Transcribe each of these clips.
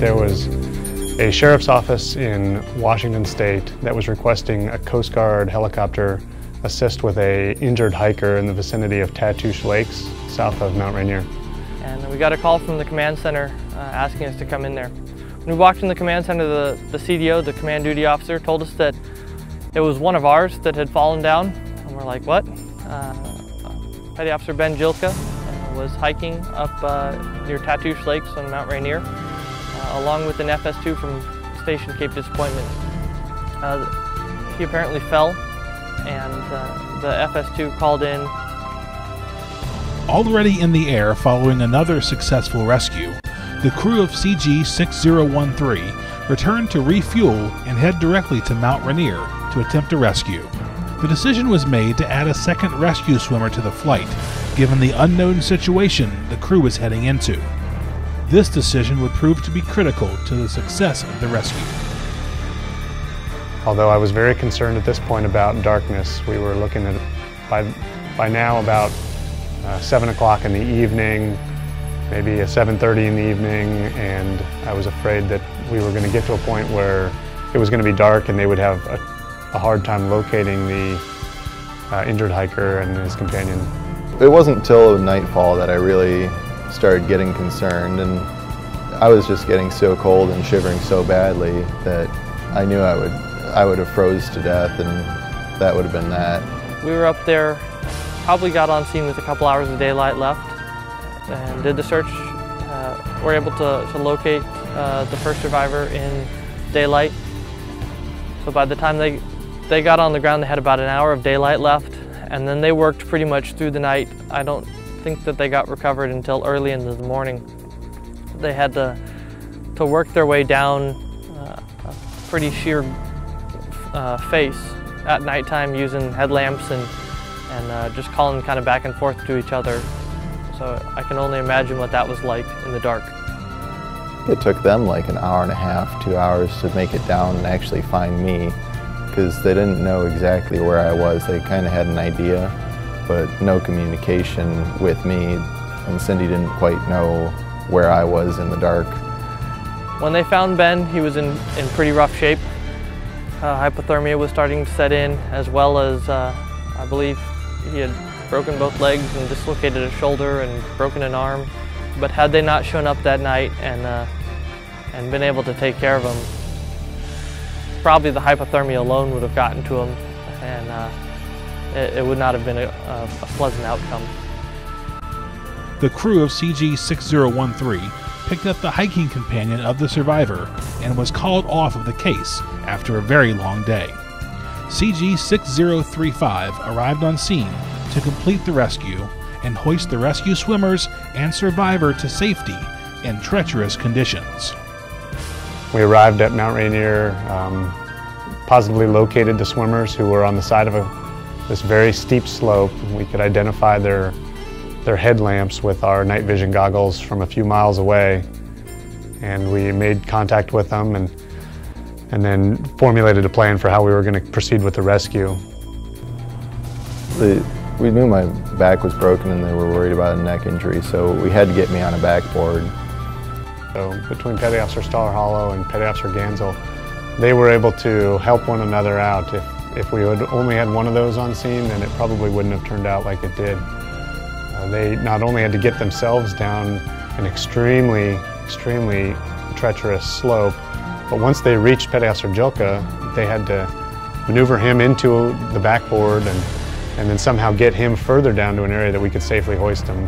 there was a sheriff's office in Washington State that was requesting a Coast Guard helicopter assist with an injured hiker in the vicinity of Tatoosh Lakes, south of Mount Rainier. And we got a call from the command center asking us to come in there. When we walked in the command center, the CDO, the command duty officer, told us that it was one of ours that had fallen down. And we're like, what? Petty Officer Ben Jilka was hiking up near Tatoosh Lakes on Mount Rainier, along with an FS2 from Station Cape Disappointment. He apparently fell, and the FS2 called in. Already in the air following another successful rescue, the crew of CG-6013 returned to refuel and head directly to Mount Rainier to attempt a rescue. The decision was made to add a second rescue swimmer to the flight, given the unknown situation the crew was heading into. This decision would prove to be critical to the success of the rescue. Although I was very concerned at this point about darkness, we were looking at, by now, about 7 o'clock in the evening, maybe 7:30 in the evening, and I was afraid that we were going to get to a point where it was going to be dark and they would have a hard time locating the injured hiker and his companion. It wasn't until nightfall that I really started getting concerned, and I was just getting so cold and shivering so badly that I knew I would have froze to death, and that would have been that. We were up there, probably got on scene with a couple hours of daylight left, and did the search. Were able to locate the first survivor in daylight. So by the time they got on the ground, they had about an hour of daylight left, and then they worked pretty much through the night. I don't think that they got recovered until early into the morning. They had to work their way down a pretty sheer face at nighttime using headlamps and just calling kind of back and forth to each other. So I can only imagine what that was like in the dark. It took them like an hour and a half, 2 hours to make it down and actually find me, because they didn't know exactly where I was. They kind of had an idea, but no communication with me, and Cindy didn't quite know where I was in the dark. When they found Ben, he was in pretty rough shape. Hypothermia was starting to set in, as well as I believe he had broken both legs and dislocated a shoulder and broken an arm. But had they not shown up that night and been able to take care of him, probably the hypothermia alone would have gotten to him, and it would not have been a pleasant outcome. The crew of CG-6013 picked up the hiking companion of the survivor and was called off of the case after a very long day. CG-6035 arrived on scene to complete the rescue and hoist the rescue swimmers and survivor to safety in treacherous conditions. We arrived at Mount Rainier, positively located the swimmers who were on the side of this very steep slope. We could identify their headlamps with our night vision goggles from a few miles away, and we made contact with them and then formulated a plan for how we were going to proceed with the rescue. We knew my back was broken and they were worried about a neck injury, so we had to get me on a backboard. So between Petty Officer Starr-Hollow and Petty Officer Gaenzle, they were able to help one another out. If we had only had one of those on scene, then it probably wouldn't have turned out like it did. They not only had to get themselves down an extremely treacherous slope, but once they reached Petty Officer Jilka, they had to maneuver him into the backboard and then somehow get him further down to an area that we could safely hoist him.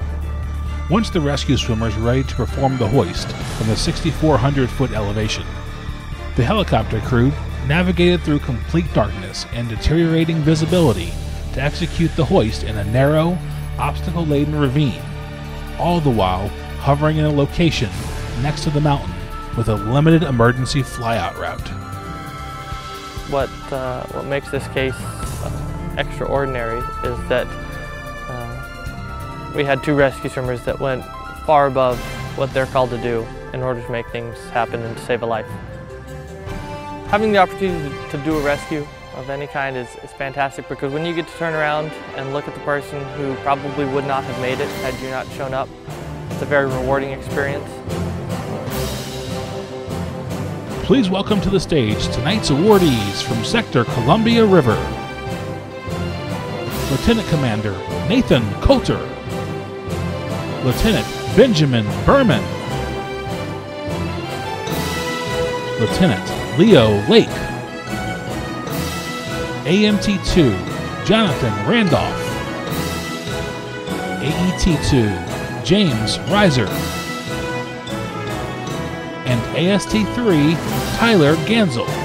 Once the rescue swimmers were ready to perform the hoist from the 6,400-foot elevation, the helicopter crew navigated through complete darkness and deteriorating visibility to execute the hoist in a narrow, obstacle-laden ravine, all the while hovering in a location next to the mountain with a limited emergency flyout route. What makes this case extraordinary is that we had two rescue swimmers that went far above what they're called to do in order to make things happen and to save a life. Having the opportunity to do a rescue of any kind is fantastic, because when you get to turn around and look at the person who probably would not have made it had you not shown up, it's a very rewarding experience. Please welcome to the stage tonight's awardees from Sector Columbia River. Lieutenant Commander Nathan Coulter. Lieutenant Benjamin Berman. Lieutenant Leo Lake. AMT2 Jonathan Randolph. AMT2 James Rizer. And AST3 Tyler Gaenzle.